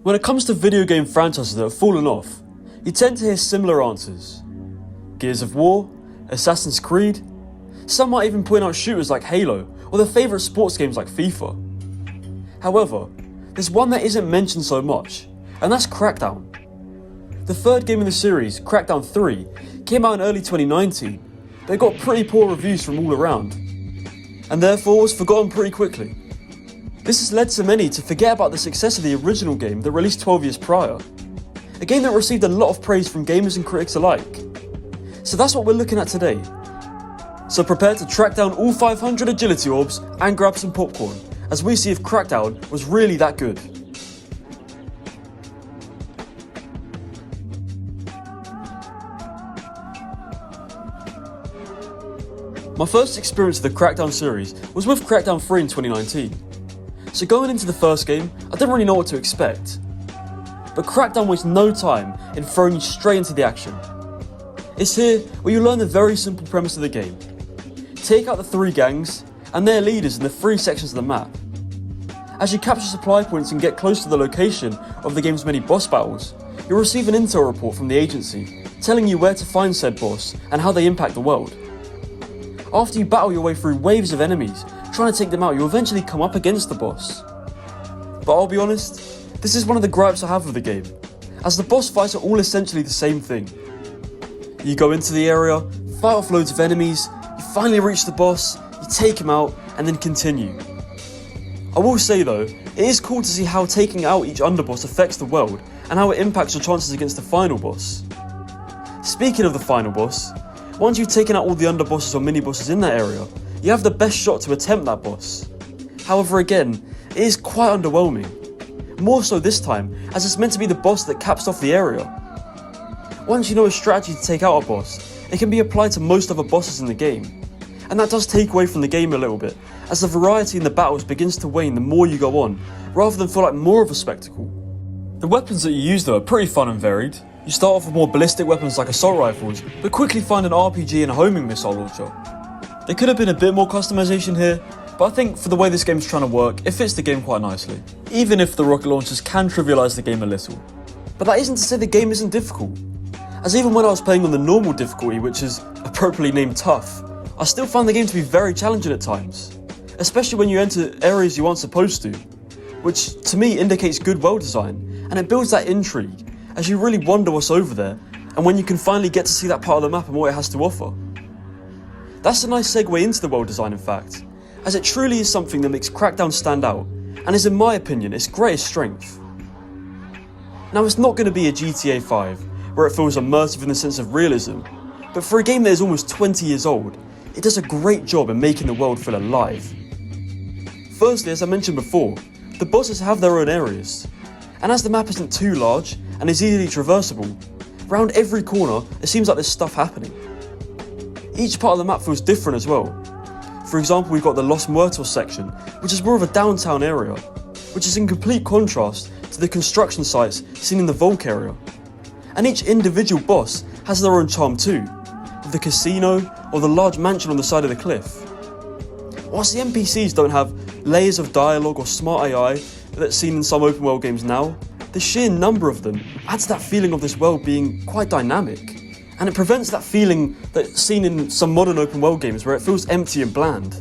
When it comes to video game franchises that have fallen off, you tend to hear similar answers. Gears of War, Assassin's Creed, some might even point out shooters like Halo or their favourite sports games like FIFA. However, there's one that isn't mentioned so much, and that's Crackdown. The third game in the series, Crackdown 3, came out in early 2019, but it got pretty poor reviews from all around, and therefore was forgotten pretty quickly. This has led so many to forget about the success of the original game that released 12 years prior, a game that received a lot of praise from gamers and critics alike. So that's what we're looking at today. So prepare to track down all 500 agility orbs and grab some popcorn, as we see if Crackdown was really that good. My first experience of the Crackdown series was with Crackdown 3 in 2019. So going into the first game, I didn't really know what to expect. But Crackdown wastes no time in throwing you straight into the action. It's here where you learn the very simple premise of the game. Take out the 3 gangs and their leaders in the 3 sections of the map. As you capture supply points and get close to the location of the game's many boss battles, you'll receive an intel report from the agency telling you where to find said boss and how they impact the world. After you battle your way through waves of enemies, trying to take them out, you'll eventually come up against the boss. But I'll be honest, this is one of the gripes I have with the game, as the boss fights are all essentially the same thing. You go into the area, fight off loads of enemies, you finally reach the boss, you take him out, and then continue. I will say though, it is cool to see how taking out each underboss affects the world, and how it impacts your chances against the final boss. Speaking of the final boss, once you've taken out all the underbosses or mini-bosses in that area, you have the best shot to attempt that boss. However, again, it is quite underwhelming. More so this time, as it's meant to be the boss that caps off the area. Once you know a strategy to take out a boss, it can be applied to most other bosses in the game. And that does take away from the game a little bit, as the variety in the battles begins to wane the more you go on, rather than feel like more of a spectacle. The weapons that you use though are pretty fun and varied. You start off with more ballistic weapons like assault rifles, but quickly find an RPG and a homing missile launcher. There could have been a bit more customization here, but I think for the way this game's trying to work, it fits the game quite nicely, even if the rocket launchers can trivialise the game a little. But that isn't to say the game isn't difficult, as even when I was playing on the normal difficulty, which is appropriately named tough, I still found the game to be very challenging at times, especially when you enter areas you aren't supposed to, which to me indicates good world design, and it builds that intrigue, as you really wonder what's over there, and when you can finally get to see that part of the map and what it has to offer. That's a nice segue into the world design in fact, as it truly is something that makes Crackdown stand out, and is in my opinion its greatest strength. Now it's not going to be a GTA 5, where it feels immersive in the sense of realism, but for a game that is almost 20 years old, it does a great job in making the world feel alive. Firstly, as I mentioned before, the bosses have their own areas, and as the map isn't too large and is easily traversable, round every corner it seems like there's stuff happening. Each part of the map feels different as well. For example, we've got the Los Muertos section, which is more of a downtown area, which is in complete contrast to the construction sites seen in the Volk area. And each individual boss has their own charm too, with the casino or the large mansion on the side of the cliff. Whilst the NPCs don't have layers of dialogue or smart AI that's seen in some open world games now, the sheer number of them adds that feeling of this world being quite dynamic, and it prevents that feeling that's seen in some modern open world games where it feels empty and bland.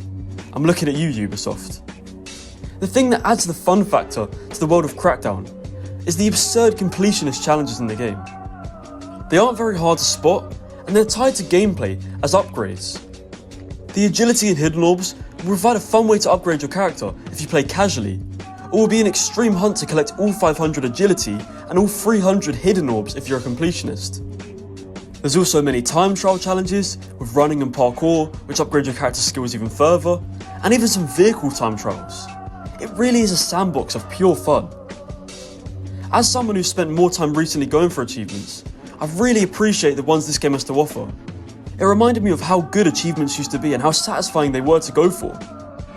I'm looking at you, Ubisoft. The thing that adds the fun factor to the world of Crackdown is the absurd completionist challenges in the game. They aren't very hard to spot, and they're tied to gameplay as upgrades. The agility and hidden orbs will provide a fun way to upgrade your character if you play casually, or will be an extreme hunt to collect all 500 agility and all 300 hidden orbs if you're a completionist. There's also many time trial challenges with running and parkour, which upgrade your character's skills even further, and even some vehicle time trials. It really is a sandbox of pure fun. As someone who's spent more time recently going for achievements, I really appreciate the ones this game has to offer. It reminded me of how good achievements used to be and how satisfying they were to go for.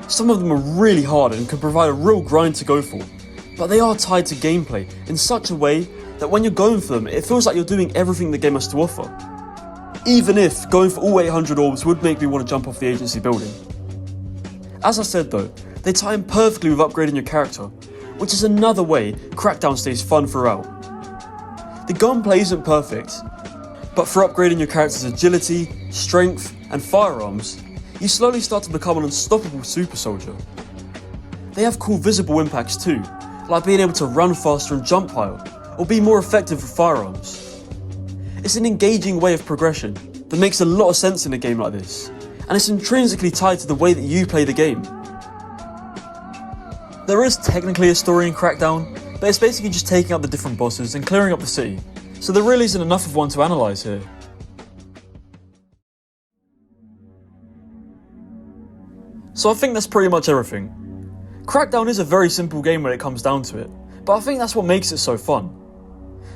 Some of them are really hard and can provide a real grind to go for, but they are tied to gameplay in such a way that when you're going for them, it feels like you're doing everything the game has to offer. Even if going for all 800 orbs would make me want to jump off the agency building. As I said though, they tie in perfectly with upgrading your character, which is another way Crackdown stays fun throughout. The gunplay isn't perfect, but for upgrading your character's agility, strength, and firearms, you slowly start to become an unstoppable super soldier. They have cool visible impacts too, like being able to run faster and jump higher, or be more effective with firearms. It's an engaging way of progression that makes a lot of sense in a game like this, and it's intrinsically tied to the way that you play the game. There is technically a story in Crackdown, but it's basically just taking out the different bosses and clearing up the city, so there really isn't enough of one to analyse here. So I think that's pretty much everything. Crackdown is a very simple game when it comes down to it, but I think that's what makes it so fun.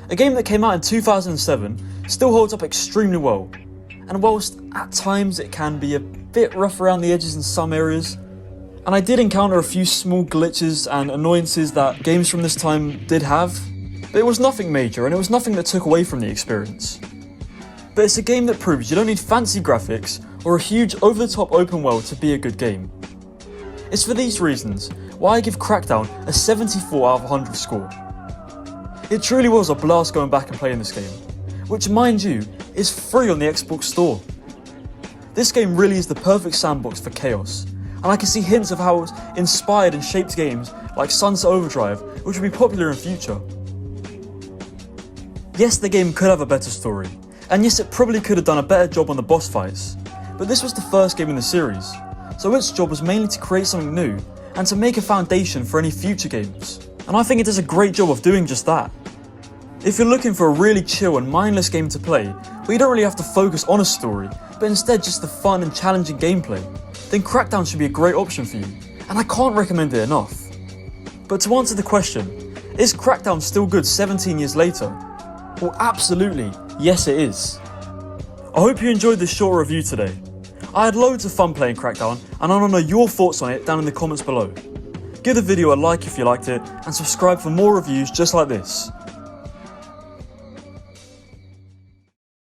A game that came out in 2007 still holds up extremely well, and whilst at times it can be a bit rough around the edges in some areas, and I did encounter a few small glitches and annoyances that games from this time did have, but it was nothing major and it was nothing that took away from the experience. But it's a game that proves you don't need fancy graphics or a huge over-the-top open world to be a good game. It's for these reasons why I give Crackdown a 74 out of 100 score. It truly was a blast going back and playing this game, which mind you, is free on the Xbox Store. This game really is the perfect sandbox for chaos, and I can see hints of how it's inspired and shaped games like Sunset Overdrive, which will be popular in future. Yes, the game could have a better story, and yes, it probably could have done a better job on the boss fights, but this was the first game in the series, so its job was mainly to create something new and to make a foundation for any future games, and I think it does a great job of doing just that. If you're looking for a really chill and mindless game to play, where you don't really have to focus on a story, but instead just the fun and challenging gameplay, then Crackdown should be a great option for you, and I can't recommend it enough. But to answer the question, is Crackdown still good 17 years later? Well, absolutely, yes it is. I hope you enjoyed this short review today. I had loads of fun playing Crackdown, and I want to know your thoughts on it down in the comments below. Give the video a like if you liked it, and subscribe for more reviews just like this.